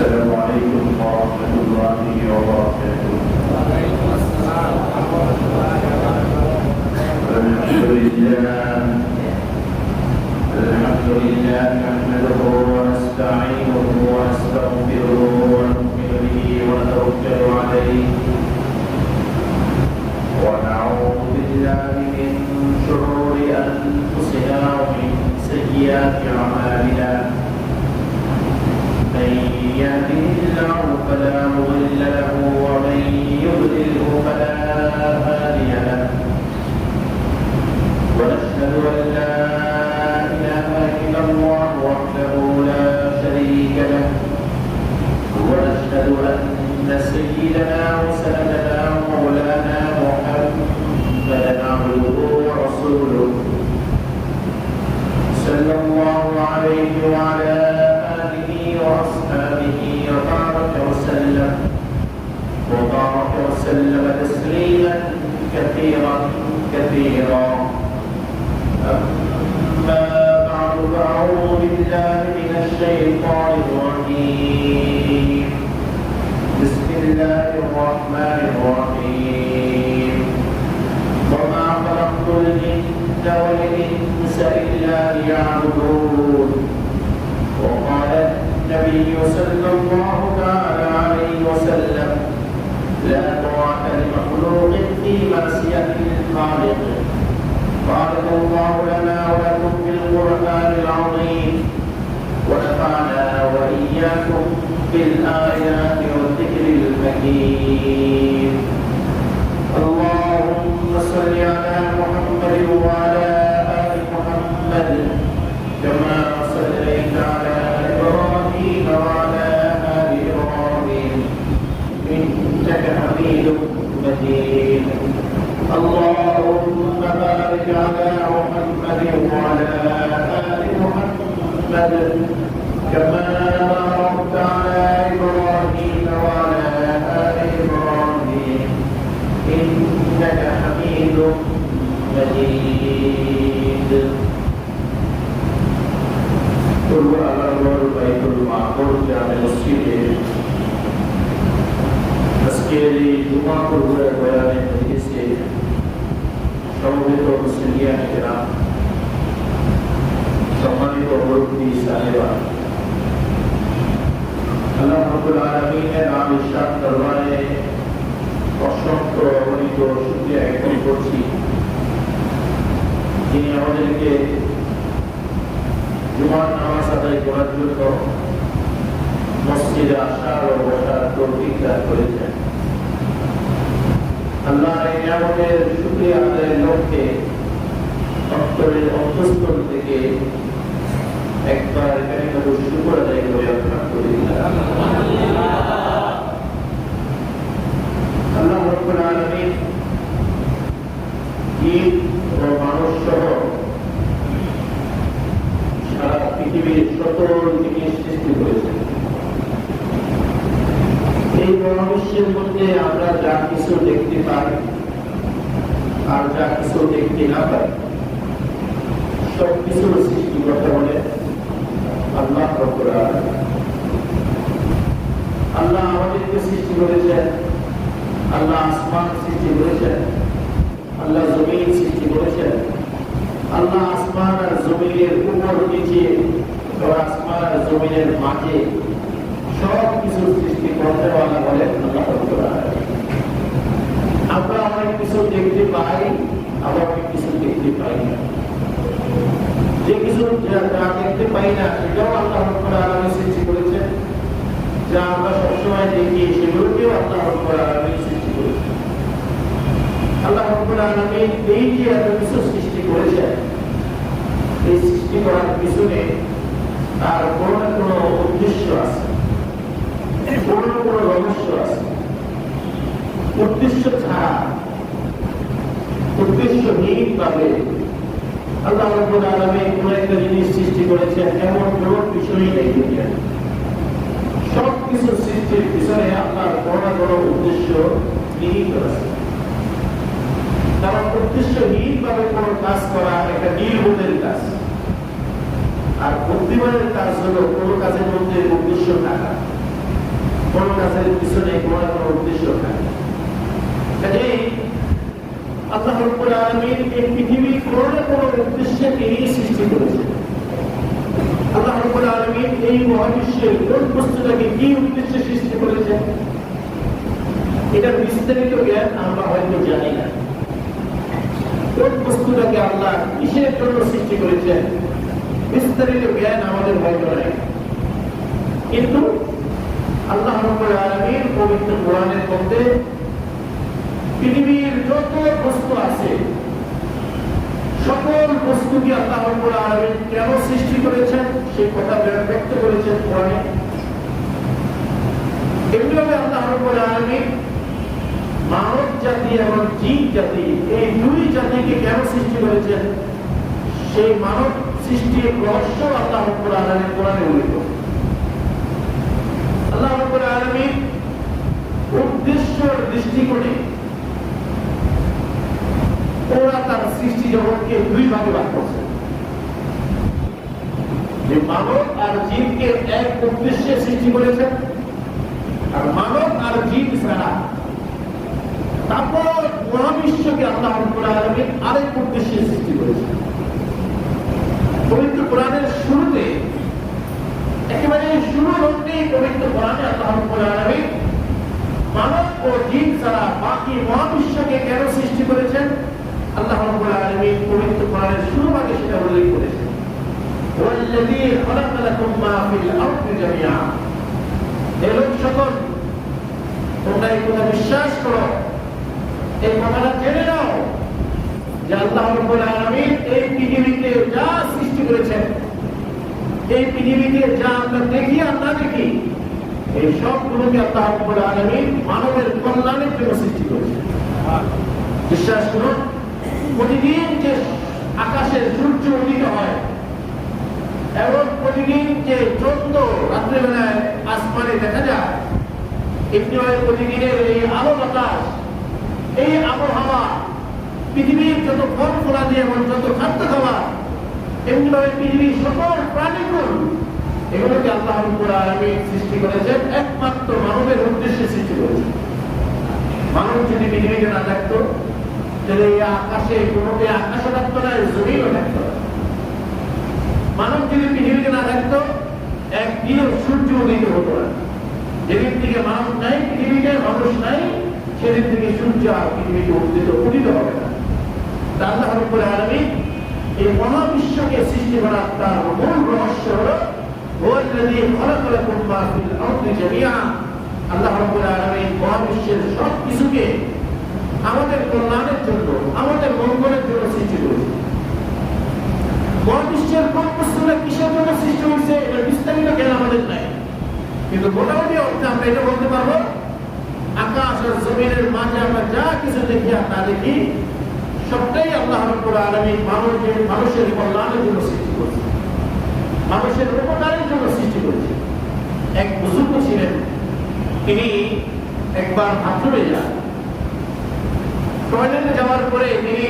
السلام عليكم ورحمة الله وبركاته. وعليكم السلام ورحمة الله وبركاته. الحمد لله نحمده ونستعينه ونستغفره ونؤمن به ونتوكل عليه ونعوذ بالله من شرور أنفسنا ومن سيئات أعمالنا. من يهده الله فلا مضل له ومن يضلله فلا هادي له. ونشهد أن لا إله إلا الله وحده لا شريك له. ونشهد أن سيدنا وسندنا ومولانا محمدا عبده ورسوله صلى الله عليه وعلى آله وأصحابه وبارك وسلم تسليما كثيرا كثيرا. أما بعد فأعوذ بالله من الشيطان الرجيم. بسم الله الرحمن الرحيم. وما خلقت الجن والإنس إلا ليعبدون. وقال النبي صلى الله تعالى عليه وسلم: لا طاعة لمخلوق في معصية الخالق. بارك الله لنا ولكم في القرآن العظيم ونفعنا وإياكم بالآيات والذكر الحكيم. اللهم صل على محمد وعلى آل محمد كما صليت على إبراهيم وعلى آل إبراهيم إنك حميد مجيد. اللهم بارك على محمد وعلى آل محمد كما باركت على إبراهيم وعلى آل إبراهيم إنك حميد مجيد. قل الله بيت المعمور جامع مسجد আজকের জুমা পূর্বের বয়ানে হয়েছে সমবেত মুসলিয়ান কেরাম, সম্মানিত মুরব্বী সাহেবা, আল্লাহ রাব্বুল আলামিনের নাম ইরশাদ দরবারে অসংখ্য অগণিত শুকরিয়া জ্ঞাপন করছি, যিনি আমাদেরকে জুমার নামাজ আদায় করার জন্য মসজিদে আসার ও বসার তৌফিক দান করেছেন। আল্লাহ এই নিয়ামতের শুকরিয়া আদায়ের লক্ষ্যে অন্তরের অন্তঃস্থল থেকে একবার কালিমাতুশ শুকর আদায় করে আলহামদুলিল্লাহ। আল্লাহ রাব্বুল আলামিন জিন ও মানুষ সহ সারা পৃথিবীর সকল জিনিস সৃষ্টি করেছেন। এই মহাবিশ্বের মধ্যে আমরা যা কিছু দেখতে পাই আর যা কিছু দেখতে না পাই, সব কিছুর সৃষ্টিকর্তা হলেন আল্লাহ রাব্বুল আলামিন। আল্লাহ আমাদেরকে সৃষ্টি করেছেন, আল্লাহ আসমান সৃষ্টি করেছেন, আল্লাহ জমিন সৃষ্টি করেছেন। আল্লাহ আসমান আর জমিনের উপর নিচে, আসমান আর জমিনের মাঝে সব কিছু সৃষ্টি করতে ওয়ালা বলেন আল্লাহ রাব্বুল আলামিন। আমরা অনেক কিছু দেখতে পাই, আবার অনেক কিছু দেখতে পাই না। যে কিছু যা দেখতে পাই না সেটাও আল্লাহ রাব্বুল আলামিন সৃষ্টি করেছেন। যা আমরা সবসময় দেখি সেগুলোকেও আল্লাহ রাব্বুল আলামিন সৃষ্টি করেছেন। আল্লাহ রাব্বুল আলামিন এই যে এত কিছু সৃষ্টি করেছেন, এই সৃষ্টি করার পিছনে তার কোনো না কোনো উদ্দেশ্য আছে, কোনো না কোনো রহস্য আছে। উদ্দেশ্য ছাড়া, উদ্দেশ্যহীন ভাবে আল্লাহ রাব্বুল আলামিন কোন একটা জিনিস সৃষ্টি করেছেন এমন কোনো বিষয়ই নেই দুনিয়ায়। সব কিছু সৃষ্টির পিছনে আপনার কোনো না কোনো উদ্দেশ্য নিহিত আছে। কারণ উদ্দেশ্যহীন ভাবে কোনো কাজ করা একটা নির্বোধের কাজ, আর বুদ্ধিমানের কাজ হলো কোনো কাজের মধ্যে উদ্দেশ্য থাকা। কোন কাজের পিছনে কোনো উদ্দেশ্য থাকে। কাজেই আল্লাহ রাব্বুল আলামিন এই পৃথিবী কোনো না কোনো উদ্দেশ্যে তিনি সৃষ্টি করেছেন। আল্লাহ রাব্বুল আলামিন এই মহাবিশ্বের কোন বস্তুটাকে কি উদ্দেশ্যে সৃষ্টি করেছেন এটার বিস্তারিত জ্ঞান আমরা হয়তো জানি না। কোন বস্তুটাকে আল্লাহ কিসের জন্য সৃষ্টি করেছেন বিস্তারিত জ্ঞান আমাদের হয়তো নাই। কিন্তু আল্লাহ রাব্বুল আলামিন পবিত্র কোরআনের মধ্যে পৃথিবীর যত বস্তু আছে সকল বস্তুকে আল্লাহ রাব্বুল আলামিন কেন সৃষ্টি করেছেন সেই কথা ব্যক্ত করেছেন কোরআনে। এমনিভাবে আল্লাহ রাব্বুল আলামিন মানব জাতি এবং জিন জাতি এই দুই জাতিকে কেন সৃষ্টি করেছেন সেই মানব সৃষ্টির রহস্য আল্লাহ রাব্বুল আলামিন কোরআনে উল্লেখ করেছেন। আল্লাহ রাব্বুল আলামিন উদ্দেশ্য দৃষ্টিকোণে ওরা তার সৃষ্টি জগৎকে দুই ভাগে ভাগ করছে। যে মানব আর জিনকে এক উদ্দেশ্যে সৃষ্টি করেছেন আর মানব আর জিন ছাড়া তারপর মহাবিশ্বকে আল্লাহ রাব্বুল আলামিন আরেক উদ্দেশ্যে সৃষ্টি করেছেন। পবিত্র কোরআনের শুরুতে একেবারে শুরু হতেই পবিত্র কোরআনে আল্লাহ রাব্বুল আলামিন মানব ও জিন ছাড়া বাকি মহাবিশ্বকে কেন সৃষ্টি করেছেন আল্লাহ রাব্বুল আলামিন পবিত্র কোরআনের শুরু ভাগে সেটা উল্লেখ করেছেন। ওয়াল্লাযী খালাকা লাকুম মা ফিল আরদি জামিআ। হে লোক সকল, তোমরা এই কথা বিশ্বাস করো, এই কথাটা জেনে নাও যে আল্লাহ রাব্বুল আলামিন এই পৃথিবীতে যা সৃষ্টি করেছেন, এই পৃথিবীতে যা আমরা দেখি আর না দেখি, এই সবগুলোকে আল্লাহ রাব্বুল আলামিন মানবের কল্যাণের জন্য সৃষ্টি করেছেন। বিশ্বাস করুন, প্রতিদিন যে আকাশের সূর্য উদিত হয় এবং প্রতিদিন যে চন্দ্র রাত্রেবেলায় আসমানে দেখা যায়, এমনিভাবে প্রতিদিনের এই আলো বাতাস, এই আবহাওয়া, পৃথিবীর যত ফল ফলাদি এবং যত খাদ্য খাবার, এমনিভাবে পৃথিবীর সকল প্রাণীকুল এগুলোকে আল্লাহ রাব্বুল আলামিন সৃষ্টি করেছেন একমাত্র মানবের উদ্দেশ্যে সৃষ্টি করেছেন। মানব যদি পৃথিবীতে না থাকতো তাহলে এই আকাশে কোনো আকাশও থাকতো না, জমিনও থাকতো না। মানব যদি পৃথিবীতে না থাকতো একদিনও সূর্য উদিত হতো না। যেদিন থেকে মানব নাই, পৃথিবীতে মানুষ নাই, সেদিন থেকে সূর্য আর পৃথিবীতে উদিত হবে না। আল্লাহ রাব্বুল আলামিন এই মহাবিশ্বকে সৃষ্টি করার তার মূল রহস্য হলো ওয়াল্লাযী খালাকা লাকুম মা ফিল আরদি জামিআ। আল্লাহ রাব্বুল আলামিন মহাবিশ্বের সব কিছুকে আমাদের কল্যাণের জন্য, আমাদের মঙ্গলের জন্য সৃষ্টি করেছেন। মহাবিশ্বের কোন বস্তুটা কিসের জন্য সৃষ্টি হয়েছে এটা বিস্তারিত জ্ঞান আমাদের নাই, কিন্তু মোটামুটি অর্থে আমরা এটা বলতে পারবো আকাশ আর জমিনের মাঝে আমরা যা কিছু দেখি আর না দেখি সবটাই আল্লাহ রাব্বুল আলামিন মানুষের কল্যাণের জন্য সৃষ্টি করেছে, মানুষের উপকারের জন্য সৃষ্টি করেছে। এক বুজুর্গ ছিলেন, তিনি একবার বাথরুমে যান। টয়লেটে যাওয়ার পরে তিনি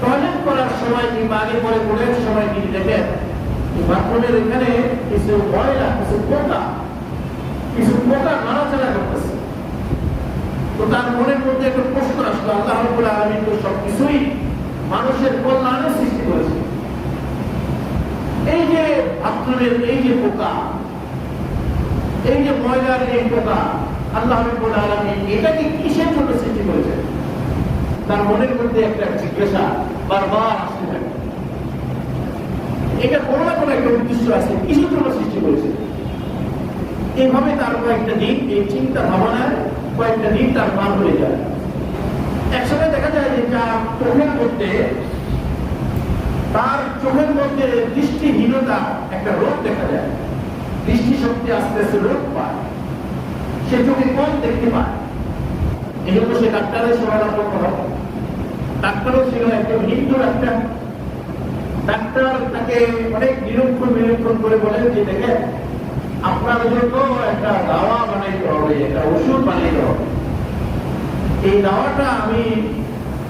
টয়লেট করার সময় কিংবা আগে পরে পড়ার সময় তিনি দেখেন বাথরুমের এখানে কিছু ময়লা, কিছু পোকা নাড়াচাড়া করতেছে। তো তার মনের মধ্যে একটা প্রশ্ন আসলো, আল্লাহ রাব্বুল আলামিন তো সবকিছুই মানুষের কল্যাণে সৃষ্টি করেছে, এই যে বাথরুমের এই যে পোকা, এই যে ময়লার এই পোকা, আল্লাহ রাব্বুল আলামিন এটাকে কিসের জন্য সৃষ্টি করেছে? তার মনের মধ্যে একটা জিজ্ঞাসা বারবার আসতে থাকে। এটা কোনো না কোনো একটা উদ্দেশ্য আছে, কিসের জন্য সৃষ্টি করেছে? এইভাবে তার কয়েকটা দিন এই চিন্তা ভাবনায় কয়েকটা দিন তার পার হয়ে যায়। একসময় দেখা যায় যে তার চোখের মধ্যে দৃষ্টিহীনতা একটা রোগ দেখা যায়, দৃষ্টিশক্তি আস্তে আস্তে রোগ পায়, সে চোখে কম দেখতে পায়। এই জন্য সে ডাক্তারের শরণাপন্ন হয়। ডাক্তারও ছিল একজন হিন্দু ডাক্তার। ডাক্তার তাকে অনেক নিরীক্ষণ করে বলেন যে দেখেন, আপনার জন্য একটা দাওয়া বানাইতে হবে, একটা ওষুধ বানাইতে হবে। এই দাওয়াটা আমি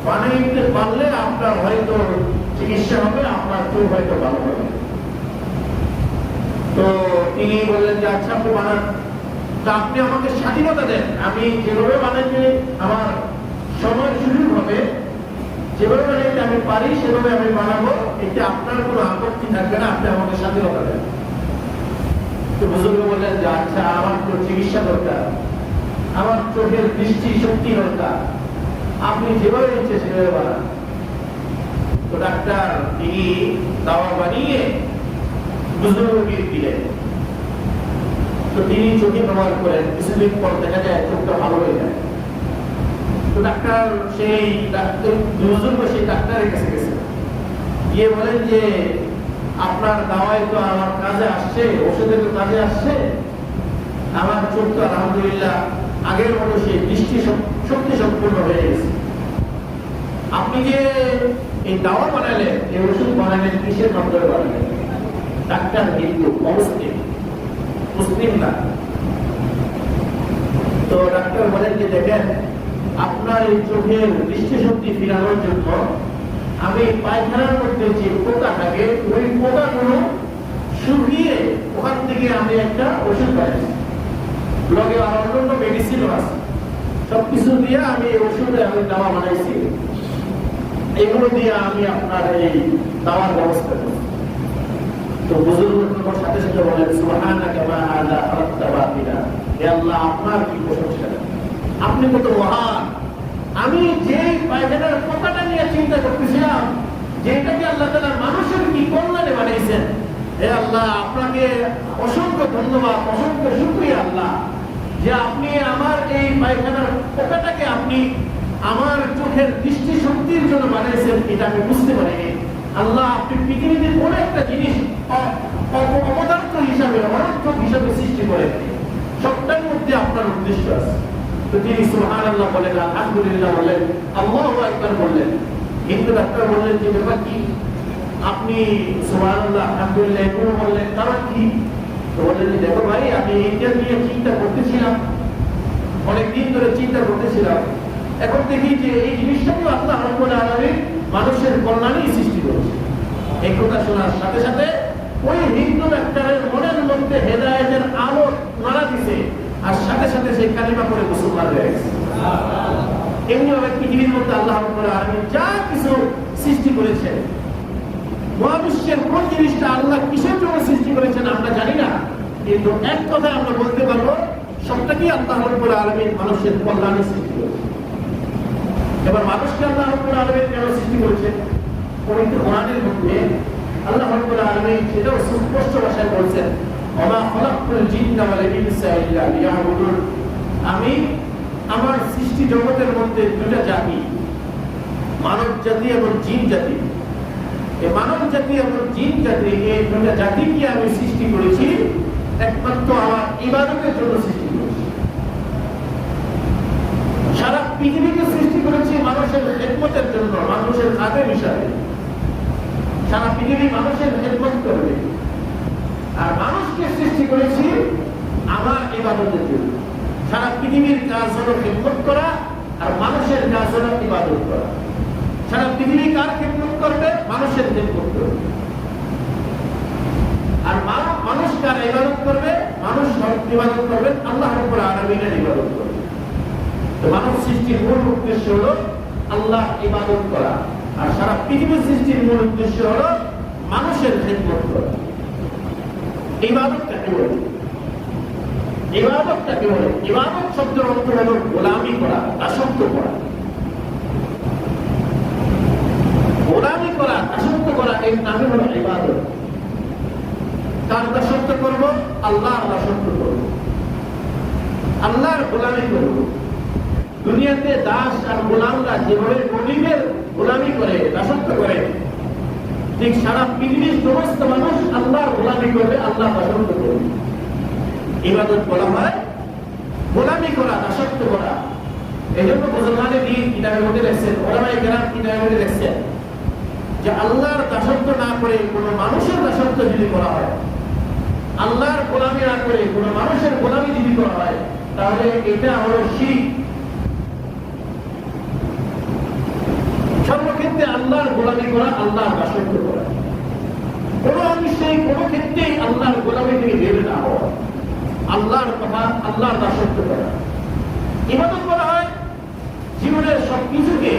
বানাইতে পারলে আপনার হয়তো চিকিৎসা হবে, আপনার চোখ হয়তো ভালো হবে। তো তিনি বললেন যে আচ্ছা, আপনি বানান। তা আপনি আমাকে স্বাধীনতা দেন, আমি যেভাবে বানাইতে আমার সময় শুরু হবে, যেভাবে বানাইতে আমি পারি সেভাবে আমি বানাবো, এতে আপনার কোনো আপত্তি থাকবে না, আপনি আমাকে স্বাধীনতা দেন। তো বুজুর্গ বললেন যে আচ্ছা, আমার তো চিকিৎসা দরকার, আমার চোখের দৃষ্টি শক্তি দরকার, আপনি যেভাবে ইচ্ছে সেভাবে বানান। তো ডাক্তার তিনি দাওয়া বানিয়ে বুজুর্গকে দিলেন। তো তিনি চোখে ব্যবহার করেন, কিছুদিন পর দেখা যায় চোখটা ভালো হয়ে যায়। তো ডাক্তার সেই বুজুর্গ সেই ডাক্তারের কাছে গেছে, গিয়ে বলেন যে আপনার দাওয়ায় তো আমার কাজে আসছে, ওষুধে তো কাজে আসছে, আমার চোখ তো আলহামদুলিল্লাহ আগের মতো সেই দৃষ্টি শক্তি সম্পূর্ণ হয়ে গেছে। আপনি যে এই দাওয়া বানালেন, এই ওষুধ বানালেন, কিসের মাধ্যমে বানালেন? ডাক্তার হিন্দু, অমুসলিম, মুসলিম না। তো ডাক্তার বলেন যে দেখেন, আপনার এই চোখের দৃষ্টিশক্তি ফিরানোর জন্য আমি পায়খানার মধ্যে যে পোকা থাকে, ওই পোকাগুলো শুকিয়ে ওখান থেকে আমি একটা ওষুধ পাইছি, লগে আর অন্যান্য মেডিসিনও আছে, সবকিছু দিয়ে আমি এই ওষুধে আমি দাওয়া বানাইছি, এগুলো দিয়ে আমি আপনার এই দাওয়ার ব্যবস্থা করি। তো বুজুর্গের সাথে সাথে বলেন সুবহানাকা মা হাযা ফারাক্তা বাতিলা, হে আল্লাহ আপনার কি প্রশংসা, আপনি কত মহান। আমি যে পায়খানার পোকাটা নিয়ে চিন্তা করতেছিলাম, যেটাকে আল্লাহ তাআলা মানুষের কি কল্যাণে বানাইছেন, হে আল্লাহ আপনাকে অসংখ্য ধন্যবাদ, অসংখ্য শুকরিয়া আল্লাহ, যে আপনি আমার এই পায়খানার পোকাটাকে আপনি আমার চোখের দৃষ্টি শক্তির জন্য বানাইছেন, এটা আমি বুঝতে পারিনি। আল্লাহ আপনি পৃথিবীতে কোন একটা জিনিস অপদার্থ হিসাবে, অনর্থক হিসাবে সৃষ্টি করেন, সবটার মধ্যে আপনার উদ্দেশ্য আছে। তো তিনি সুবহানাল্লাহ বলেন, আলহামদুলিল্লাহ বললেন, আল্লাহু আকবার বললেন। কিন্তু ডাক্তার বললেন যে ব্যাপার কি, আপনি সুবহানাল্লাহ আলহামদুলিল্লাহ এগুলো বললেন, কারণ কি? তো বললেন যে দেখো ভাই, আমি এইটা নিয়ে চিন্তা করতেছিলাম, অনেকদিন ধরে চিন্তা করতেছিলাম, এখন দেখি যে এই জিনিসটাকে আল্লাহ রাব্বুল আলামিন মানুষের কল্যাণেই সৃষ্টি করেছে। এই কথা শোনার সাথে সাথে ওই হিন্দু ডাক্তারের মনের মধ্যে হেদায়েতের আলো নাড়া দিছে, আর সাথে সাথে সেই কালিমা পড়ে মুসলমান হয়ে গেছে। এমনিভাবে পৃথিবীর মধ্যে আল্লাহ রাব্বুল আলামিন যা কিছু সৃষ্টি করেছেন, মহাবিশ্বের কোন জিনিসটা আল্লাহ কিসের জন্য সৃষ্টি করেছেন আমরা জানি না, কিন্তু এক কথা আমরা বলতে পারবো, সবটাকেই আল্লাহ রাব্বুল আলামিন মানুষের কল্যাণে সৃষ্টি করেছেন। এবার মানুষকে আল্লাহ রাব্বুল আলামিন কেন সৃষ্টি করেছেন? পবিত্র কোরআনের মধ্যে আল্লাহ রাব্বুল আলামিন সেটাও সুস্পষ্ট ভাষায় বলছেন, ওমা খালাকতুল জিন্না ওয়াল ইনসা ইল্লা লিয়াবুদুন, আমি আমার সৃষ্টি জগতের মধ্যে দুটো জাতি, মানব জাতি এবং জিন জাতি, এই মানব জাতি এবং জিন জাতি, এই দুটো জাতিকে আমি সৃষ্টি করেছি একমাত্র আমার ইবাদতের জন্য সৃষ্টি করেছি। সারা পৃথিবীকে সৃষ্টি করেছি মানুষের খেদমতের জন্য, মানুষের খাদেম হিসাবে। সারা পৃথিবী মানুষের খেদমত করবে, আর মানুষকে সৃষ্টি করেছি আমার ইবাদতের জন্য। সারা পৃথিবীর কাজ হলো খেদমত করা, আর মানুষের কাজ হলো ইবাদত করা। সারা পৃথিবী কার খেদমত করবে? মানুষের খেদমত করবে। আর মানুষ কার ইবাদত করবে? মানুষ ইবাদত করবেন আল্লাহ রাব্বুল আলামিনের ইবাদত করবে। তো মানব সৃষ্টির মূল উদ্দেশ্য হলো আল্লাহ ইবাদত করা, আর সারা পৃথিবীর সৃষ্টির মূল উদ্দেশ্য হলো মানুষের খেদমত করা। ইবাদত কাকে বলে? ইবাদত কাকে বলে? ইবাদত শব্দের অর্থ হলো গোলামি করা, দাসত্ব করা। গোলামি করা, দাসত্ব করা, এর নামই হলো ইবাদত। কার দাসত্ব করবো? আল্লাহর দাসত্ব করবো, আল্লাহর গোলামি করবো। দুনিয়াতে দাস আর গোলামরা যেভাবে গরিবের গোলামি করে, দাসত্ব করে, ঠিক সারা পৃথিবীর সমস্ত মানুষ আল্লাহর গোলামি করবে, আল্লাহ দাসত্ব করবে। ইবাদত বলা হয় গোলামি করা, দাসত্ব করা। এই জন্য মুসলমানের দিন কিতাবের মধ্যে লিখছেন, ওলামায়ে কেরাম কিতাবের মধ্যে লিখছেন যে আল্লাহর দাসত্ব না করে কোন মানুষের দাসত্ব যদি করা হয়, আল্লাহর গোলামি না করে কোন মানুষের গোলামি যদি করা হয়, তাহলে এটা হলো শিরক। সর্বক্ষেত্রে আল্লাহর গোলামি করা, আল্লাহর দাসত্ব করা। কোন অংশে কোন ক্ষেত্রেই আল্লাহর গোলামি থেকে বের না হওয়া, আল্লাহর কথা, আল্লাহর দাসত্ব করা। ইবাদত করা হয় জীবনের সবকিছুকে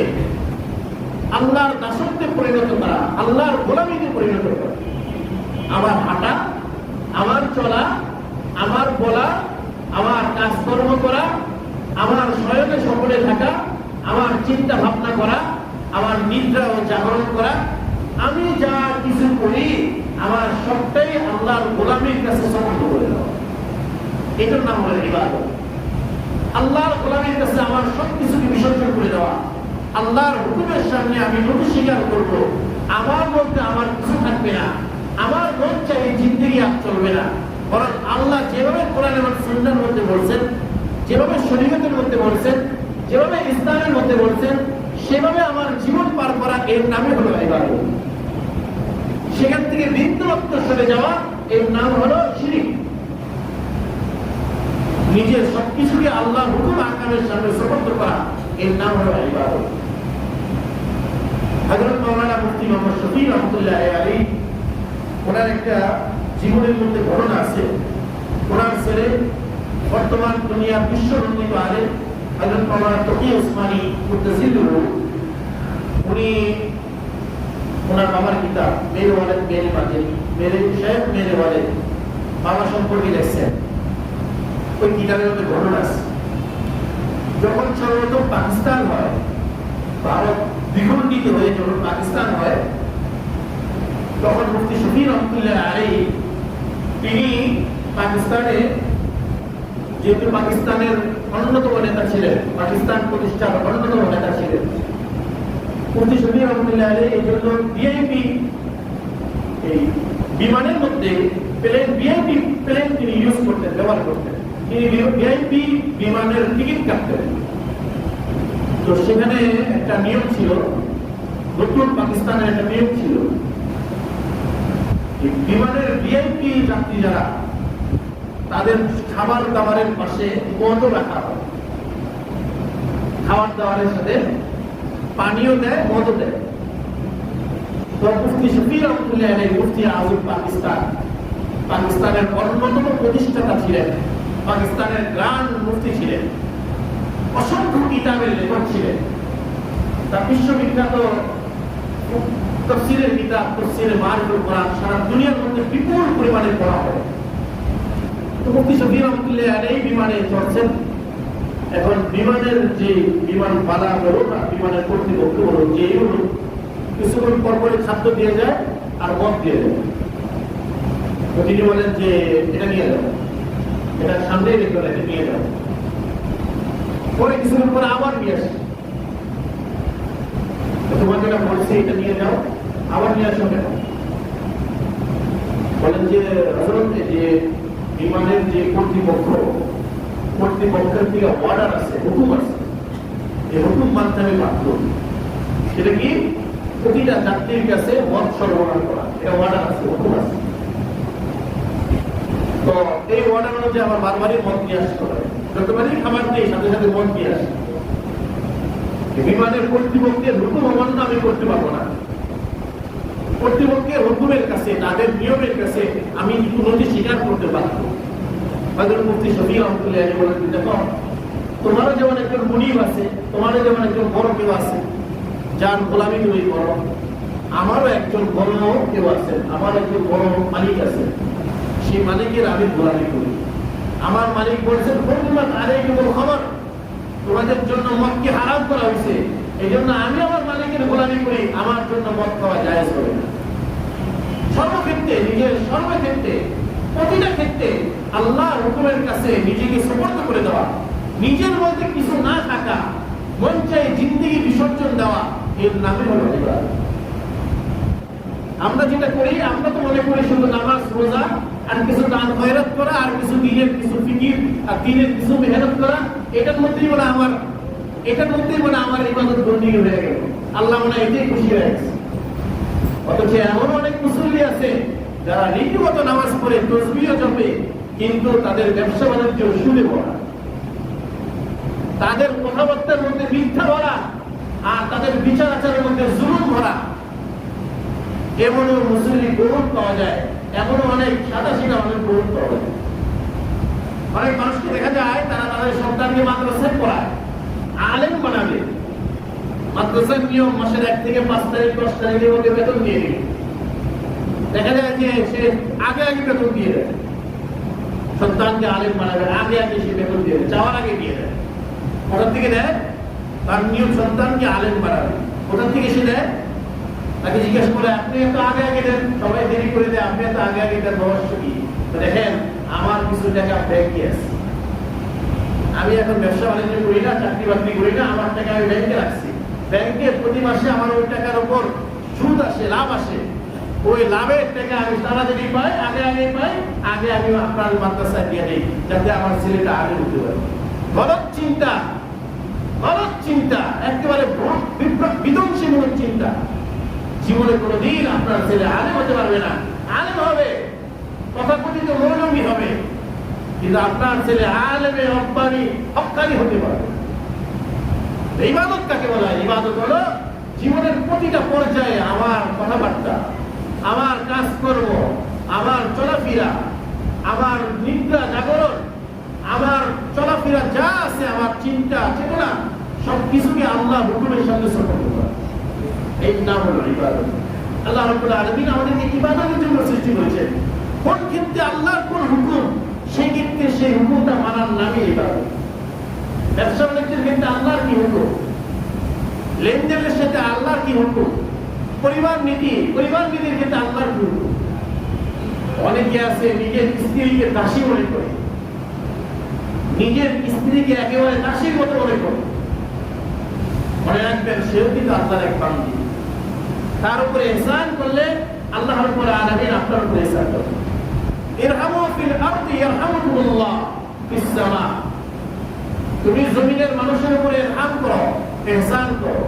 আল্লাহর দাসত্বে পরিণত করা, আল্লাহর গোলামীতে পরিণত করা। আমার হাঁটা, আমার চলা, আমার বলা, আমার কাজকর্ম করা, আমার শয়নে সকলে থাকা, আমার চিন্তা ভাবনা করা, আমার নিদ্রা ও জাগরণ করা, আমি যা কিছু করি আমার সবটাই আল্লাহর গোলামীর কাছে সমর্পণ করে দেওয়া। এটার নাম হলো ইবাদত। আল্লাহর গোলামীর কাছে আমার সবকিছুকে বিসর্জন করে দেওয়া। আল্লাহর হুকুমের সামনে আমি নতি স্বীকার করবো, আমার মধ্যে আমার কিছু থাকবে না, আমার মন চাই জিন্দেগি আর চলবে না, বরং আল্লাহ যেভাবে কোরআন এবং সুন্নাহর মধ্যে বলছেন, যেভাবে শরীয়তের মধ্যে বলছেন, যেভাবে ইসলামের মধ্যে বলছেন, সেভাবে আমার জীবন পার করা, এর নামে হলো ইবাদত। সেখান থেকে বিন্দুমাত্র সরে যাওয়া, এর নাম হলো শিরক। নিজের সবকিছুকে আল্লাহর হুকুম আহকামের সামনে সুপর্দ করা, এর নাম হলো ইবাদত। হযরত মাওলানা মুফতি মুহাম্মদ শফি রহমাতুল্লাহ আলাইহি, ওনার একটা জীবনের মধ্যে ঘটনা আছে। ওনার ছেলে বর্তমান দুনিয়ার বিশ্বনন্দিত আলেম হযরত মাওলানা তকি উসমানী মুতাজিল্লুহ, উনি ওনার বাবার কিতাব মেরে ওয়ালেদ মেরে মাজিদ, মেরে শেখ মেরে ওয়ালেদ, বাবা সম্পর্কে লিখছেন। ওই কিতাবের মধ্যে ঘটনা আছে, যখন সর্বপ্রথম পাকিস্তান হয়, ভারত দ্বিখণ্ডিত হয়ে যখন পাকিস্তান হয়, তখন মুফতি শফি রহমাতুল্লাহ আলাইহি তিনি পাকিস্তানে, যেহেতু পাকিস্তানের অন্যতম নেতা ছিলেন, পাকিস্তান প্রতিষ্ঠার অন্যতম নেতা ছিলেন, মুফতি শফি রহমাতুল্লাহ আলাইহি এই জন্য ভিআইপি এই বিমানের মধ্যে ভিআইপি প্লেন তিনি ইউজ করতেন, ব্যবহার করতেন। তিনি ভিআইপি বিমানের টিকিট কাটতেন। তো সেখানে একটা নিয়ম ছিল, নতুন পাকিস্তানের একটা নিয়ম ছিল, বিমানের ভিআইপি যাত্রী যারা, তাদের খাবার দাবারের পাশে মদও রাখা হয়। খাবার দাবারের সাথে পানিও দেয়, মদও দেয়। তো মুফতি শফি রহমাতুল্লাহ আলাইহি মুফতি আজম পাকিস্তান, পাকিস্তানের অন্যতম প্রতিষ্ঠাতা ছিলেন, পাকিস্তানের গ্র্যান্ড মুফতি ছিলেন, অসংখ্য কিতাবের লেখক ছিলেন। তার বিশ্ববিখ্যাত তাফসীরের কিতাব তাফসীরে মারিফুল কোরআন সারা দুনিয়ার মধ্যে বিপুল পরিমাণে পড়া হয়। তো মুফতি শফি রহমাতুল্লাহ আলাইহি বিমানে চড়ছেন। এখন বিমানের যে বিমান বালা বলো না, বিমানের কর্তৃপক্ষ বলো, যে হলো কিছুক্ষণ পরপরই খাদ্য দিয়ে যায় আর মদ দিয়ে যায়। তো তিনি বলেন যে এটা নিয়ে যাও, এটা সামনেই রেখে এটা নিয়ে যাও। পরে কিছুক্ষণ পরে আবার নিয়ে আসে, তোমাকে এটা বলছে এটা নিয়ে যাও, আবার নিয়ে আসো কেন? বলেন যে হযরত, যে বিমানের যে কর্তৃপক্ষের থেকে অর্ডার আছে, হুকুম আছে, এই হুকুম মানতে আমি বাধ্য। সেটা কি? প্রতিটা যাত্রীর কাছে মদ সরবরাহ করা, এটা অর্ডার আছে, হুকুম আছে। তো এই অর্ডার অনুযায়ী আমার বারবারই মদ নিয়ে আসতে হবে, যতবারই খাবার নেই সাথে সাথে মদ নিয়ে আসে। বিমানের কর্তৃপক্ষের হুকুম অমান্য আমি করতে পারবো না। কর্তৃপক্ষের হুকুমের কাছে, তাদের নিয়মের কাছে আমি নতি স্বীকার করতে পারব। হযরত মুফতি শফি রহমাতুল্লাহ আলাইহি বলেন, দেখো তোমারও যেমন একজন মুনিব আছে, তোমারও যেমন একজন বড় কেউ আছে যার গোলামি তুমি করো, আমারও একজন বড় কেউ আছে, আমার একজন বড় মালিক আছে, সেই মালিকের আমি গোলামি করি। আমার মালিক বলছেন খবর, তোমাদের জন্য মদকে হারাম করা হয়েছে, এই জন্য আমি আমার মালিকের গোলামি করি, আমার জন্য মদ খাওয়া জায়েজ হবে না। সর্বক্ষেত্রে, নিজের সর্বক্ষেত্রে, প্রতিটা ক্ষেত্রে আল্লাহর হুকুমের কাছে নিজেকে সুপর্দ করে দেওয়া, নিজের মধ্যে কিছু না থাকা, মন চাই জিন্দেগি বিসর্জন দেওয়া, এর নামে হলো ইবাদত। আমরা যেটা করি, আমরা তো মনে করি শুধু নামাজ রোজা আর কিছু দান খয়রাত করা আর কিছু দিনের কিছু ফিকির আর দিনের কিছু মেহনত করা, এটার মধ্যেই মনে আমার ইবাদত বন্দেগী হয়ে গেল, আল্লাহ মনে এটাই খুশি হয়ে গেছে। অথচ এমন অনেক মুসল্লি আছে যারা রীতিমত নামাজ পড়ে, তসবিহও জপে, কিন্তু তাদের ব্যবসা বাণিজ্য সুদে ভরা, তাদের কথাবার্তার মধ্যে মিথ্যা ভরা, আর তাদের বিচার আচারের মধ্যে জুলুম ভরা। এমনও মুসল্লি গরুণ পাওয়া যায়, এমনও অনেক সাদা সিধা অনেক গরুণ পাওয়া যায়। অনেক মানুষকে দেখা যায় তারা তাদের সন্তানকে মাদ্রাসায় পড়ায়, আলেম বানাবে, মাদ্রাসার নিয়ম মাসের 1 থেকে 5 তারিখ 10 তারিখের মধ্যে বেতন দিয়ে দিবে। দেখা যায় যে সে আগে আগে বেতন দিয়ে দেয়, সন্তানকে আলেম বানাবে আগে আগে সে বেতন দিয়ে দেয়, যাওয়ার আগে দিয়ে দেয়। কোথা থেকে দেয়? তার নিয়ম সন্তানকে আলেম বানাবে, কোথা থেকে সে দেয়? তাকে জিজ্ঞেস করে আপনি এত আগে আগে দেন, সবাই দেরি করে দেয়, আপনি এত আগে আগে দেন, রহস্য কি? দেখেন আমার কিছু টাকা ব্যাংকে আছে, আমি এখন ব্যবসা বাণিজ্য করি না, চাকরি বাকরি করি না, আমার টাকা আমি ব্যাংকে রাখছি, ব্যাংকে প্রতি মাসে আমার ওই টাকার উপর সুদ আসে, লাভ আসে, ওই লাভের টাকা আমি তাড়াতাড়ি পাই, আগে আগে পাই, আগে আমি আপনার মাদ্রাসায় দিয়ে দিই যাতে আমার ছেলেটা আগে উঠতে পারে। গলত চিন্তা, গলত চিন্তা, একেবারে বিধ্বংসীমূলক চিন্তা। জীবনে কোনোদিন আপনার ছেলে আলেম হতে পারবে না। আলেম হবে, তথাকথিত মৌলবী হবে, কিন্তু আপনার ছেলে আলেমে রব্বানি হক্কানি হতে পারবে। ইবাদত কাকে বলা হয়? ইবাদত হলো জীবনের প্রতিটা পর্যায়ে আমার কথাবার্তা, আমার কাজকর্ম, আমার চলাফেরা, আমার নিদ্রা জাগরণ, আমার চলাফেরা যা আছে, আমার চিন্তা চেতনা, সবকিছুকে আল্লাহ হুকুমের সঙ্গে সম্পর্ক করা, এই নাম হলো ইবাদত। আল্লাহ রাব্বুল আলামিন আমাদেরকে ইবাদতের জন্য সৃষ্টি করেছেন। কোন ক্ষেত্রে আল্লাহর কোন হুকুম, সেই ক্ষেত্রে সেই হুকুমটা মানার নামই ইবাদত। ব্যবসা বাণিজ্যের ক্ষেত্রে আল্লাহর কি হুকুম, লেনদেনের সাথে আল্লাহর কি হুকুম, পরিবার নীতির ক্ষেত্রে আল্লাহর কি হুকুম। অনেকে আছে নিজের স্ত্রীকে দাসী মনে করে, নিজের স্ত্রীকে একেবারে দাসীর মতো মনে করে। মনে রাখবেন সেও কিন্তু আল্লাহর এক বান্দী, তার উপরে ইহসান করলে আল্লাহ রাব্বুল আলামিন আপনার উপরে ইহসান করবেন। ইরহামু ফিল আরদি ইয়ারহামুকুমুল্লাহ ফিস সামা। তুমি জমিনের মানুষের উপরে ইরহাম করো, ইহসান করো,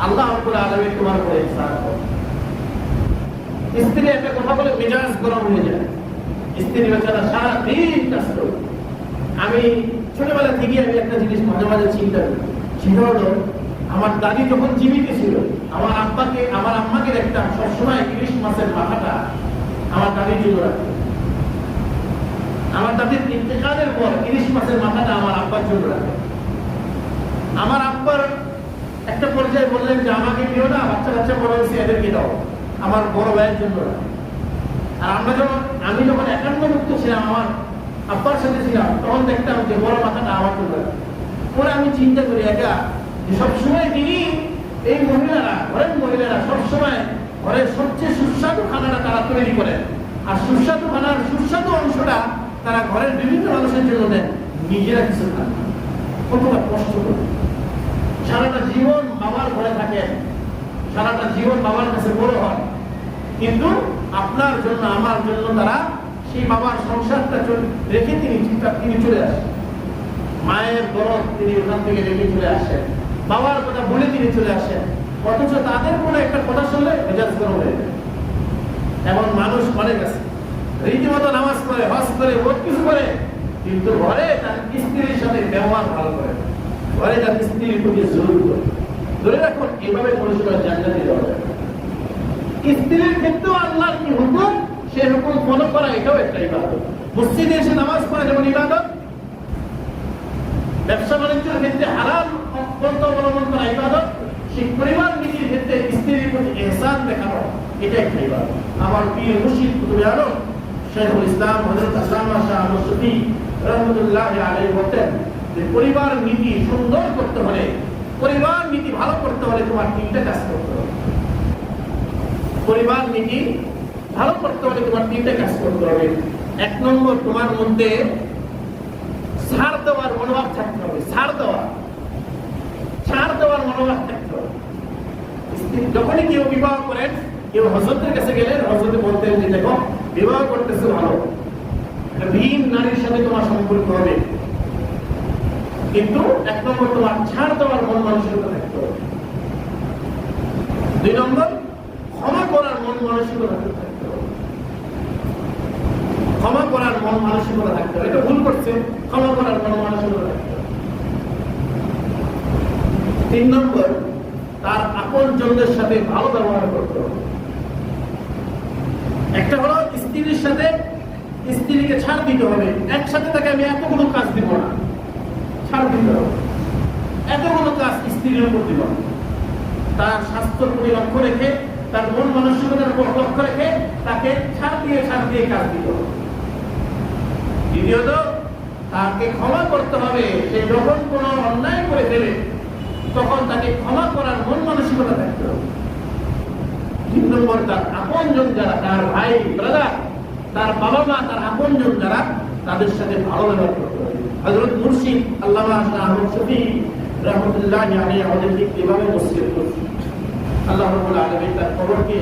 আল্লাহ রাব্বুল আলামিন তোমার উপরে ইহসান করবে। স্ত্রী একটা কথা বলে মেজাজ গরম হয়ে যায়, স্ত্রী বেচারা সারা দিন কাজ করে। আমি ছোটবেলা থেকে আমি একটা জিনিস মাঝে মাঝে চিন্তা করি, সেটা হলো আমার দাদি যখন জীবিত ছিল, আমার আম্মাকে দেখতাম সবসময় ইলিশ মাছের মাথাটা আমার দাদির জন্য রাখতো। আমার দাদির ইন্তেকালের পর ইলিশ মাছের মাথাটা আমার আব্বার জন্য রাখে। আমার আব্বার একটা পর্যায়ে বললেন যে আমাকে দিও না, বাচ্চা বড় হয়েছে এদেরকে দাও, আমার বড় ভাইয়ের জন্য রাখে। আর আমি যখন একান্নমুক্ত ছিলাম, আমার আব্বার সাথে ছিলাম, তখন দেখতাম যে বড় মাথাটা আমার জন্য রাখে। পরে আমি চিন্তা করি একা যে সবসময় তিনি এই ঘরের মহিলারা সবসময় ঘরের সবচেয়ে সুস্বাদু খানাটা তারা তৈরি করেন, আর সুস্বাদু খানার সুস্বাদু অংশটা তারা ঘরের বিভিন্ন মানুষের জন্য দেন, নিজেরা কিছু খান। কতটা কষ্ট করে সারাটা জীবন বাবার ঘরে থাকেন, সারাটা জীবন বাবার কাছে বড় হয়, কিন্তু আপনার জন্য আমার জন্য তারা সেই বাবার সংসারটা রেখে তিনি চলে আসেন। মায়ের দরদ তিনি ওখান থেকে রেখে চলে আসেন, বাবার কথা বলে তিনি চলে আসেন, অথচ তাদের কোনো একটা কথা শুনলে মেজাজ গরম হয়ে যায়। এমন মানুষ অনেক আছে, রীতিমতো নামাজ পড়ে, হজ করে, বহুত কিছু করে, কিন্তু ঘরে তার স্ত্রীর সাথে ব্যবহার ভালো করে, ঘরে তার স্ত্রীর প্রতি জরুরি করে। ধরে রাখুন এভাবে মানুষের জান্নাতে যাওয়া যায়। স্ত্রীর ক্ষেত্রেও আল্লাহর কি হুকুম, সে হুকুম ফলো করা, এটাও একটা ইবাদত। মসজিদে এসে নামাজ পড়া যেমন ইবাদত, ব্যবসা বাণিজ্যের ক্ষেত্রে হালাল পন্থা অবলম্বন করা ইবাদত, সেই পরিবার নীতির ক্ষেত্রে স্ত্রীর প্রতি ইহসান দেখানো, এটা একটা ইবাদত। আমার প্রিয় মুর্শিদ কুতুবে আলম শাইখুল ইসলাম হযরত আল্লামা শাহ আহমদ শফী রাহমাতুল্লাহি আলাইহি বলেন যে পরিবার নীতি সুন্দর করতে হলে, পরিবার নীতি ভালো করতে হলে তোমার তিনটা কাজ করতে হবে। পরিবার নীতি ভালো করতে হলে তোমার তিনটা কাজ করতে হবে। 1 নম্বর, তোমার মধ্যে ছাড় দেওয়ার মনোভাব থাকতে হবে। ছাড় দেওয়ার মনোভাব থাকতে হবে। যখনই কেউ বিবাহ করেন, কেউ হযরতের কাছে গেলেন, হযরতে বলতেন যে দেখো বিবাহ করতেছে ভালো, ভিন নারীর সাথে তোমার সম্পর্ক হবে, কিন্তু 1 নম্বর তোমার ছাড় দেওয়ার মন মানসিকতা থাকতে হবে। 2 নম্বর, ক্ষমা করার মন মানসিকতা থাকতে হবে। ক্ষমা করার মন মানসিকতা থাকতে হবে। এটা ভুল করছে, ক্ষমা করার মন মানসিকতা থাকতে হবে। 3 নম্বর, তার আপনজনদের সাথে ভালো ব্যবহার করতে হবে। একটা হলো স্ত্রীর সাথে স্ত্রীকে ছাড় দিতে হবে, একসাথে তাকে আমি এতগুলো কাজ দিব না, ছাড় দিতে হবে, এতগুলো কাজ স্ত্রীর উপর দিব না। তার স্বাস্থ্যের প্রতি লক্ষ্য রেখে, তার মন মানসিকতার উপর লক্ষ্য রেখে তাকে ছাড় দিয়ে কাজ দিতে হবে। দ্বিতীয়ত, তাকে ক্ষমা করতে হবে। সে যখন কোনো অন্যায় করে ফেলে তখন তাকে ক্ষমা করার মন মানসিকতা থাকতে হবে। 3 নম্বর, তার আপনজন যারা, তার ভাই ব্রাদার, তার বাবা মা, তার আপনজন যারা, তাদের সাথে ভালো ব্যবহার করতে হবে। হযরত মুর্শিদ আল্লামা আহমদ শফী রাহমাতুল্লাহি আলাইহি আমাদেরকে এভাবে ওসিয়ত করেছেন। আল্লাহ রাব্বুল আলামিন তার কবরকে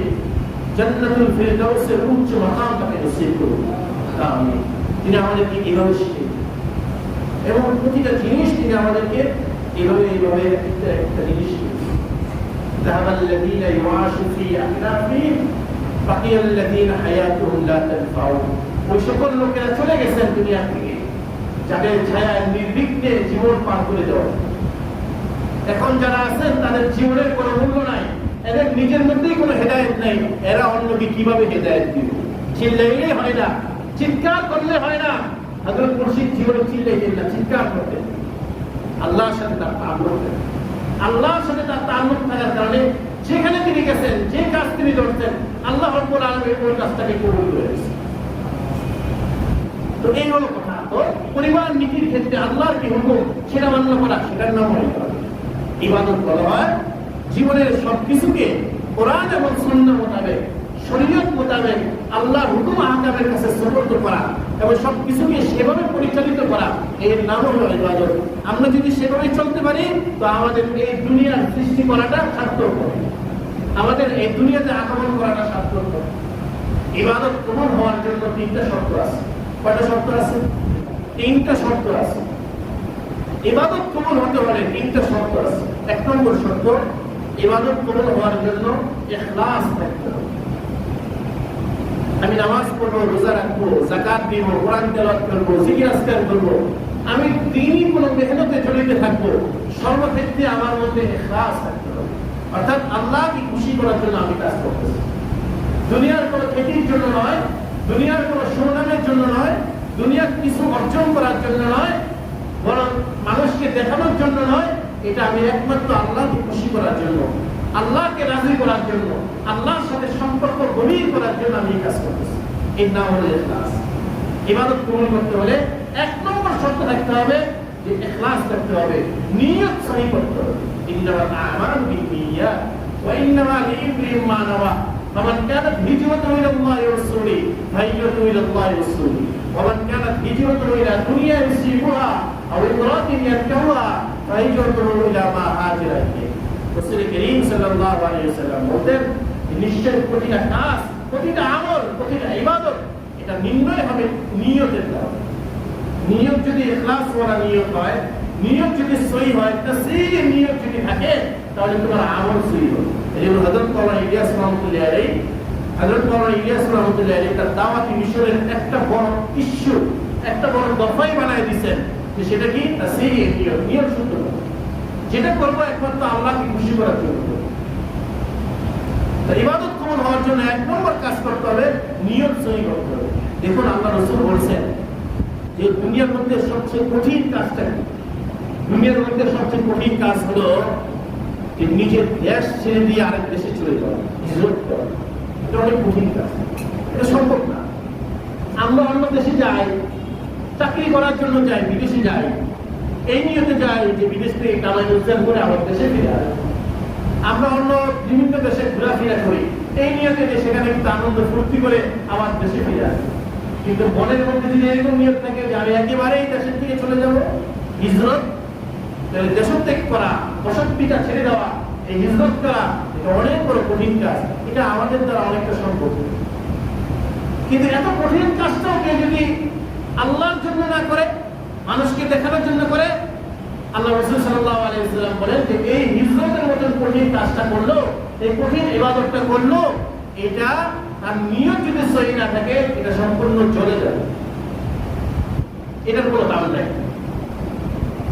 জান্নাতুল ফিরদাউসের উচ্চ মাকাম তাকে নসিব করুন। আমিন। তিনি আমাদেরকে এভাবে শিখিয়েছেন এবং প্রতিটা জিনিস তিনি আমাদেরকে এভাবে একটা জিনিস শিখিয়েছেন। ذهب الذين يعاشون في أكنافهم بقي الذين حياتهم لا تنفعهم। ওই সকল লোকেরা চলে গেছেন দুনিয়া থেকে যাদের ছায়ায় নির্বিঘ্নে জীবন পার করে দেওয়া। এখন যারা আছেন তাদের জীবনের কোনো মূল্য নাই, এদের নিজের মধ্যেই কোনো হেদায়েত নাই। এরা অন্যকে কিভাবে হেদায়েত দিবে? চিল্লাইলে হয় না, চিৎকার করলে হয় না। হযরত মুর্শিদ জীবনে চিল্লাইতেন না, চিৎকার করতেন। আল্লাহর সাথে তার তাআল্লুক, আল্লাহর সাথে তার তাআল্লুক থাকার কারণে যেখানে তিনি গেছেন, যে কাজ তিনি করতেন, আল্লাহ রাব্বুল আলামিন ওই কাজটাকে কবুল করেছেন। তো এই হলো কথা। তো পরিবার নীতির ক্ষেত্রে আল্লাহর কি হুকুম সেটা মান্য করা, সেটার নাম ইবাদত বলা হয়। জীবনের সবকিছুকে কোরআন এবং সুন্নাহ মোতাবেক, শরীয়ত মোতাবেক আল্লাহর হুকুম আহকামের কাছে সুপর্দ করা এবং সবকিছুকে সেভাবে পরিচালিত করা, এর নাম হলো ইবাদত। আমরা যদি সেভাবে চলতে পারি তো আমাদের এই দুনিয়ার সৃষ্টি করাটা সার্থক হবে, আমাদের এই দুনিয়াতে আগমন করাটা সার্থক হবে। ইবাদত কবুল হওয়ার জন্য 3টা শর্ত আছে। কয়টা শর্ত আছে? 3টা শর্ত আছে। ইবাদত কবুল হতে হলে 3টা শর্ত আছে। 1 নম্বর শর্ত, ইবাদত কবুল হওয়ার জন্য ইখলাস থাকতে হবে। আমি নামাজ পড়বো, রোজা রাখবো, যাকাত দিব, কোরআন তেলাওয়াত করবো, জিকির আজকার করবো, আমি দিনই কোনো মেহনতে জড়িত থাকবো, সর্বক্ষেত্রে আমার মধ্যে ইখলাস থাকতে হবে। অর্থাৎ আল্লাহকে খুশি করার জন্য আমি কাজ করতেছি, দুনিয়ার কোনো খ্যাতির জন্য নয়, দুনিয়ার কোনো সুনামের জন্য নয়, দুনিয়ার কিছু অর্জন করার জন্য নয়, বরং মানুষকে দেখানোর জন্য নয়। এটা আমি একমাত্র আল্লাহকে খুশি করার জন্য, আল্লাহকে রাজি করার জন্য, আল্লাহর সাথে সম্পর্ক গভীর করার জন্য আমি এই কাজ করতেছি। এর নাম হলো ইখলাস। ইবাদত কবুল করতে হলে 1 নম্বর শর্ত থাকতে হবে যে ইখলাস করতে হবে, নিয়ত সহি করতে হবে। ইন্নামাল আ'মালু বিন্নিয়াত ওয়া ইন্নামা লিইমরিইন মা নাওয়া। ফামান কানাত হিজরাতুহু ইলাল্লাহি ওয়া রাসূলিহি ফাহিজরাতুহু ইলাল্লাহি ওয়া রাসূলিহি ওয়া মান কানাত হিজরাতুহু ইলা দুনিয়া ইউসিবুহা আও ইমরাতিন ইয়ানকাহুহা ফাহিজরাতুহু ইলা মা হাজারা ইলাইহি। রাসূল করিম সাল্লাল্লাহু আলাইহি ওয়াসাল্লাম বলেন, নিশ্চয় প্রতিটা কাজ, প্রতিটা আমল, প্রতিটা ইবাদত এটা নির্ণয় হবে নিয়তের দ্বারা। নিয়ত যদি ইখলাস করা নিয়ত হয়, নিয়ত যদি সহি হয়, তাসদিক নিয়ত যদি থাকে, তাহলে তোমার আমল সহি হবে। এই হযরত মাওলানা ইলিয়াস রহমাতুল্লাহি আলাইহি, হযরত মাওলানা ইলিয়াস রহমাতুল্লাহি আলাইহি তার দাওয়াতি মিশনের একটা বড় ইস্যু, একটা বড় দফাই বানায় দিয়েছেন যে সেটা কি? তাসদিক নিয়ত, নিয়ত শুদ্ধ করা। যেটা করবো একমাত্র আল্লাহকে খুশি করার জন্য। ইবাদত কবুল হওয়ার জন্য 1 নম্বর কাজ করতে হবে, নিয়ত সহি করতে হবে। দেখুন আল্লাহ রাসূল বলেছেন যে দুনিয়ার মধ্যে সবচেয়ে কঠিন কাজটা কি? দুনিয়ার মধ্যে সবচেয়ে কঠিন কাজ হলো যে নিজের দেশ ছেড়ে দিয়ে আরেক দেশে চলে যাওয়া, হিজরত করা। এটা অনেক কঠিন কাজ, এটা সম্ভব না। আমরা অন্য দেশে যাই, চাকরি করার জন্য যাই, বিদেশে যাই, এই নিয়তে যাই যে বিদেশ থেকে কামাই রোজগার করে আমার দেশে ফিরে আসে। আমরা অন্য বিভিন্ন দেশে ঘোরাফেরা করি এই নিয়তে যে সেখানে একটু আনন্দ ফুর্তি করে আমার দেশে ফিরে আসে। কিন্তু মনের মধ্যে যদি এরকম নিয়ত থাকে যে আমি একেবারেই দেশের থেকে চলে যাব, হিজরত, তাহলে দেশত্যাগ করা, বসতভিটা ছেড়ে দেওয়া, এই হিজরত করা, এটা অনেক বড় কঠিন কাজ। এটা আমাদের দ্বারা অনেকটা সম্ভব, কিন্তু এত কঠিন কাজটাও কেউ যদি আল্লাহর জন্য না করে, মানুষকে দেখানোর জন্য করে, আল্লাহ রাসূল সাল্লাল্লাহু আলাইহি ওয়াসাল্লাম বলেন যে এই হিজরতের মতন কঠিন কাজটা করলো, এই কঠিন ইবাদতটা করলো, এটা তার নিয়ত যদি সহি না থাকে এটা সম্পূর্ণ চলে যাবে, এটার কোনো দাম নাই।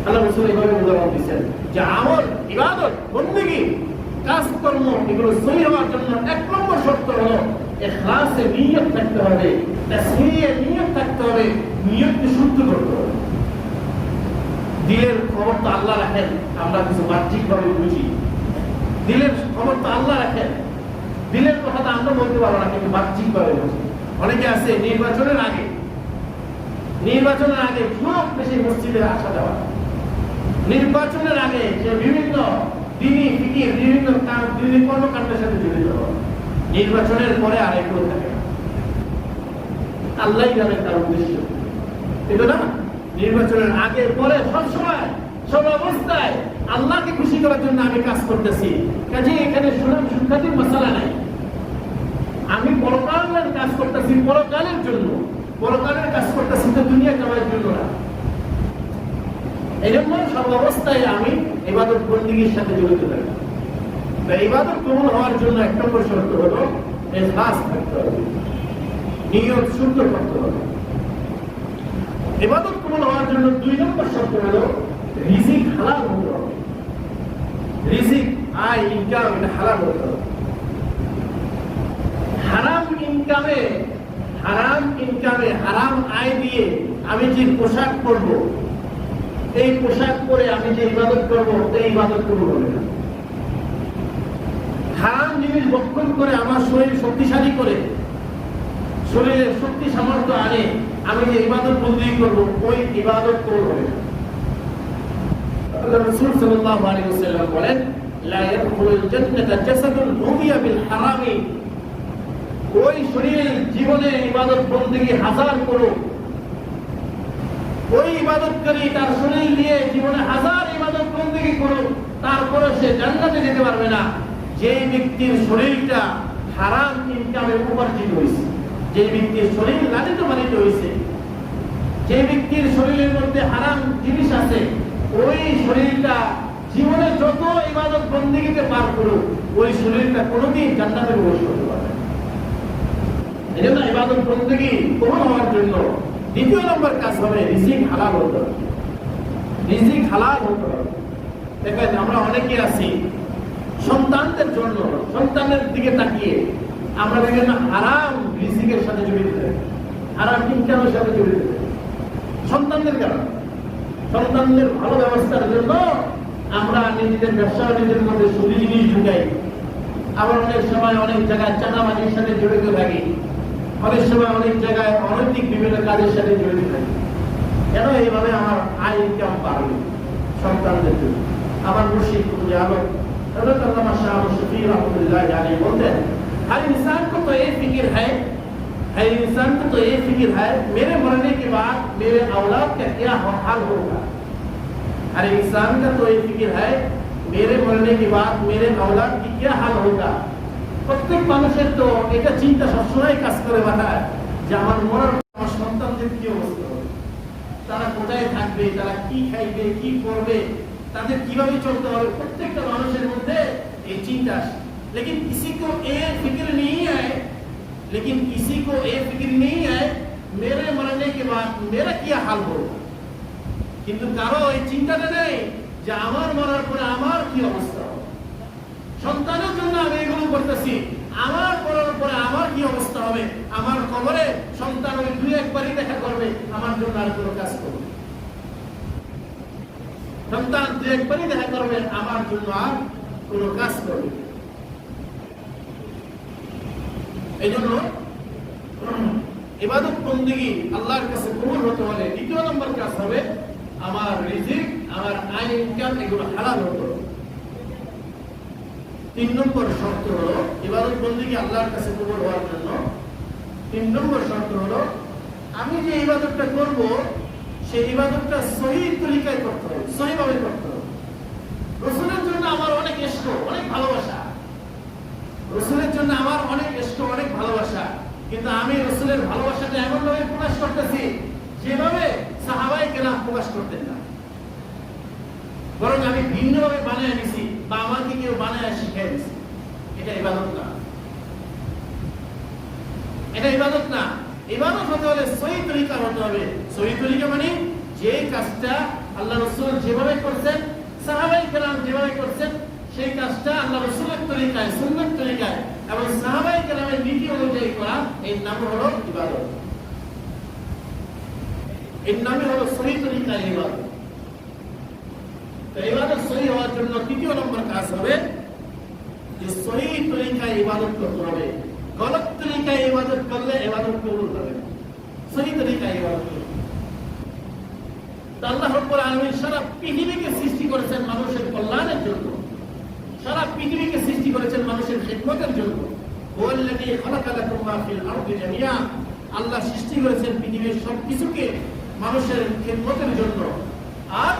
আল্লাহ রাসূল এইভাবে উদাহরণ দিচ্ছেন যে আমল, ইবাদত, বন্দেগী, কাজকর্ম এগুলো সহি হওয়ার জন্য 1 নম্বর শর্ত হলো ইখলাসে নিয়ত থাকতে হবে, তাসমিয়ে নিয়ত থাকতে হবে, নিয়তকে শুদ্ধ করতে হবে। দিলের খবর তো আল্লাহ রাখেন, আমরা কিছু বাহ্যিকভাবে বুঝি। দিলের খবর তো আল্লাহ রাখেন, দিলের কথা তো আমরা বলতে পারবো না, কিন্তু বাহ্যিকভাবে বুঝি। অনেকে আছে নির্বাচনের আগে খুব বেশি মসজিদে আসা যাওয়া, নির্বাচনের আগে যে বিভিন্ন দিনী ফিকির বিভিন্ন কর্মকাণ্ডের সাথে জড়িত হওয়া, নির্বাচনের পরে আর একটু থাকে না। আল্লাহ জানেন তার উদ্দেশ্য, কিন্তু না নির্বাচনের আগে পরে সবসময় সব অবস্থায় আল্লাহকে খুশি করার জন্য আমি কাজ করতেছি। কাজে এখানে সুনাম সুখ্যাতির মশলা নাই। আমি পরকালের কাজ করতেছি, পরকালের জন্য, পরকালের কাজ করতেছি তো দুনিয়া কামানোর জন্য না। এই জন্য সব অবস্থায় আমি ইবাদত বন্দেগীর সাথে জড়িত থাকি। ইবাদত কবুল হওয়ার জন্য এক নম্বর শর্ত হলো ইখলাস থাকতে হবে, নিয়ত শুদ্ধ করতে হবে। ইবাদত কবুল হওয়ার জন্য 2 নম্বর শর্ত হলো রিজিক হালাল হতে হবে। রিজিক আয় ইনকাম এটা হালাল হতে হবে। হারাম ইনকামে হারাম আয় দিয়ে আমি যে পোশাক পরব, এই পোশাক পরে আমি যে ইবাদত করব, এই ইবাদত কবুল হবে না। হারাম জিনিস ভক্ষণ করে আমার শরীর শক্তিশালী করে, শরীরের শক্তি সামর্থ্য আনে আমি যে ইবাদত বন্দেগী করব, ওই ইবাদত কবুল হবে না। রাসূল সাল্লাল্লাহু আলাইহি ওয়াসাল্লাম বলেন, লা ইয়াদখুলুল জান্নাতা জাসাদুন হুমিয়া বিল হারামি। ওই শরীর জীবনে ইবাদত বন্দেগী হাজার করুক, ওই ইবাদতকারী তার শরীর দিয়ে জীবনে হাজার ইবাদত বন্দেগী করুক, তারপরে সে জান্নাতে যেতে পারবে না। যে ব্যক্তির শরীরটা হারাম ইনকামে উপার্জিত হয়েছে, যে ব্যক্তির শরীর লালিত পালিত হয়েছে, যে ব্যক্তির শরীরের মধ্যে হারাম জিনিস আছে, ওই শরীরটা জীবনে যত ইবাদত বন্দেগীতে পার করুক, ওই শরীরটা কোনোদিন জান্নাতে প্রবেশ করতে পারবে না। এই জন্য ইবাদত বন্দেগী কবুল হওয়ার জন্য 2 নম্বর কাজ হবে রিজিক হালাল হতে হবে। রিজিক হালাল হতে হবে। দেখেন আমরা অনেকে আছি সন্তানদের জন্য, সন্তানের দিকে তাকিয়ে আমরা দেখেন হারাম রিজিকের সাথে জড়িত থাকি, হারাম ইনকামের সাথে জড়িত থাকি। সন্তানদের কারণে, সন্তানদের ভালো ব্যবস্থার জন্য আমরা নিজেদের ব্যবসা নিজেদের মধ্যে সুদি জিনিস ঢুকাই। আবার অনেক সময় অনেক জায়গায় চাঁদাবাজির সাথে জড়িত থাকি, অনেক সময় অনেক জায়গায় অনৈতিক বিভিন্ন কাজের সাথে জড়িত থাকি। কেন? এইভাবে আমার আয় ইনকাম বাড়বে সন্তানদের জন্য। আমার মুর্শিদ কুতুবে আলম हज़रत अल्लामा शाह शफी रहमतुल्लाह अलैहि बोलते हैं, हर इंसान को तो ये फिक्र है, हर इंसान को तो ये फिक्र है मेरे मरने के बाद मेरे औलाद का क्या हाल होगा। हर इंसान का तो ये फिक्र है मेरे मरने के बाद मेरे औलाद की क्या हाल होगा। প্রত্যেক মানুষের তো এটা চিন্তা সবসময় কাজ করে মাথায় যে আমার মরার আমার সন্তানদের কি অবস্থা হবে, তারা কোথায় থাকবে, তারা কি খাইবে, কি করবে, তাদের কিভাবে চলতে হবে। প্রত্যেকটা মানুষের মধ্যে এই চিন্তা আসে। लेकिन किसी को ये फिक्र नहीं है, लेकिन किसी को ये फिक्र नहीं है मेरे मरने के बाद मेरा क्या हाल होगा। কিন্তু কারো এই চিন্তাটা নেই যে আমার মরার পরে আমার কি অবস্থা হবে। সন্তানের জন্য আমি এগুলো করতেছি, আমার মরার পরে আমার কি অবস্থা হবে। আমার কবরে সন্তান ওই 2-1 বারই দেখা করবে, আমার জন্য আর কোনো কাজ করবে। সন্তান 2-1 বারই দেখা করবে, আমার জন্য আর কোনো কাজ করবে। এই জন্য ইবাদত বন্দেগী আল্লাহর কাছে কবুল হতে হলে 2 নম্বর কাজ হবে আমার রিজিক, আমার আয় ইনকাম এগুলো হালাল হতে হবে। 3 নম্বর শর্ত হলো ইবাদত বন্দেগী আল্লাহর কাছে কবুল হওয়ার জন্য 3 নম্বর শর্ত হলো আমি যে ইবাদতটা করব সেই ইবাদতটা সহিহ তরিকায় করতে হবে, সহিভাবে করতে হবে। রাসূলের জন্য আমার অনেক ইশক, অনেক ভালোবাসা, রাসূলের জন্য আমার অনেক ইশক, অনেক ভালোবাসা, কিন্তু আমি রাসূলের ভালোবাসাটা এমনভাবে প্রকাশ করতেছি যেভাবে সাহাবায়ে কেরাম প্রকাশ করতেন না। বরং আমি ভিন্নভাবে বানায় নিছি বা আমাকে কেউ বানায় শিখিয়ে দিছে। এটা ইবাদত না, এটা ইবাদত না। ইবাদত হতে হলে সহিহ তরিকা হতে হবে। সহিহ তরিকা মানে যে কাজটা আল্লাহ রাসূল যেভাবে করতেন, সাহাবায়ে কেরাম যেভাবে করতেন, সেই কাজটা আল্লাহ রাসূলের তরিকায়, সুন্নাত তরিকায় এবং সাহাবায়ে কেরামের নীতি অনুযায়ী করা, এই নাম হলো ইবাদত। এর নামে হলো সহি তরিকা ইবাদত। তো ইবাদত সহি হওয়ার জন্য তৃতীয় নম্বর কাজ হবে যে সহি তরিকায় ইবাদত করতে হবে। গলত তরিকায় ইবাদত করলে ইবাদত কবুল হবে না, সহি তরিকায় ইবাদত করতে হবে। আল্লাহ রাব্বুল আলামিন সারা পৃথিবীকে সৃষ্টি করেছেন মানুষের কল্যাণের জন্য, সারা পৃথিবীকে সৃষ্টি করেছেন মানুষের খিদমতের জন্য। ওয়াল্লাযী খালাকা লাকুম মা ফিল আরদি জামিআ, আল্লাহ সৃষ্টি করেছেন পৃথিবীর সবকিছুকে মানুষের খিদমতের জন্য। আর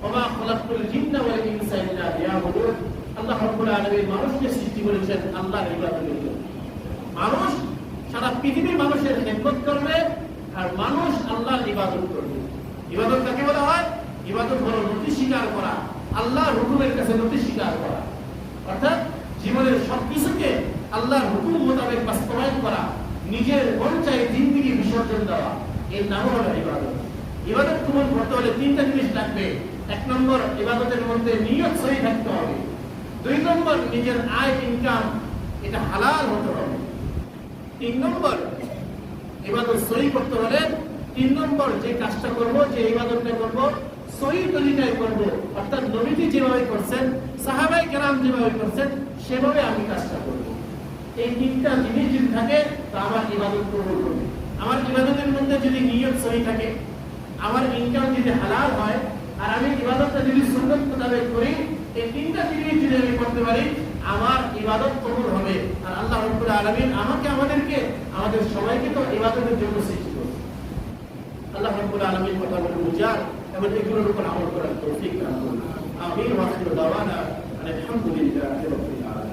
ওমা খালাকতুল জিন্না ওয়াল ইনসা ইল্লা লিয়াবুদুন, আল্লাহ রাব্বুল আলামিন মানুষকে সৃষ্টি করেছেন আল্লাহর ইবাদতের জন্য। মানুষ সারা পৃথিবী মানুষের খিদমত করবে আর মানুষ আল্লাহর ইবাদত করবে। ইবাদত কাকে বলা হয়? ইবাদত হলো নতি স্বীকার করা, আল্লাহর হুকুমের কাছে নতি স্বীকার করা, অর্থাৎ জীবনের সবকিছুকে আল্লাহর হুকুম মোতাবেক বাস্তবায়ন করা, নিজের মন চাই জিন্দেগি বিসর্জন দেওয়া, এর নাম হলো ইবাদত। ইবাদত কবুল করতে হলে তিনটা জিনিস লাগবে। এক নম্বর, ইবাদতের মধ্যে নিয়ত সহি থাকতে হবে। দুই নম্বর, নিজের আয় ইনকাম এটা হালাল হতে হবে। তিন নম্বর, ইবাদত সহি করতে হলে তিন নম্বর যে কাজটা করব, যে ইবাদতটা করব, সহি তরিকায় করব, অর্থাৎ নবীজি যেভাবে করছেন, সাহাবায়ে কেরাম যেভাবে করছেন সেভাবে আমি কাজটা করব। এই তিনটা জিনিস যদি থাকে তো আমার ইবাদত কবুল হবে। আমার ইবাদতের মধ্যে যদি নিয়ত সহি থাকে, আমার ইনকাম যদি হালাল হয়, আর আমি ইবাদতটা যদি সুন্নাত মোতাবেক করি, এই তিনটা জিনিস যদি আমি করতে পারি আমার ইবাদত কবুল হবে। আর আল্লাহ রাব্বুল আলামিন আমাকে, আমাদেরকে, আমাদের সবাইকে তো ইবাদতের জন্য সৃষ্টি করেছেন। আল্লাহ রাব্বুল আলামিন কথাগুলো বুঝার এবং এগুলোর উপর আমল করার তৌফিক দান করুন। আমিন ওয়া আখিরু দাওয়ানা আলহামদুলিল্লাহি রাব্বিল আলামিন।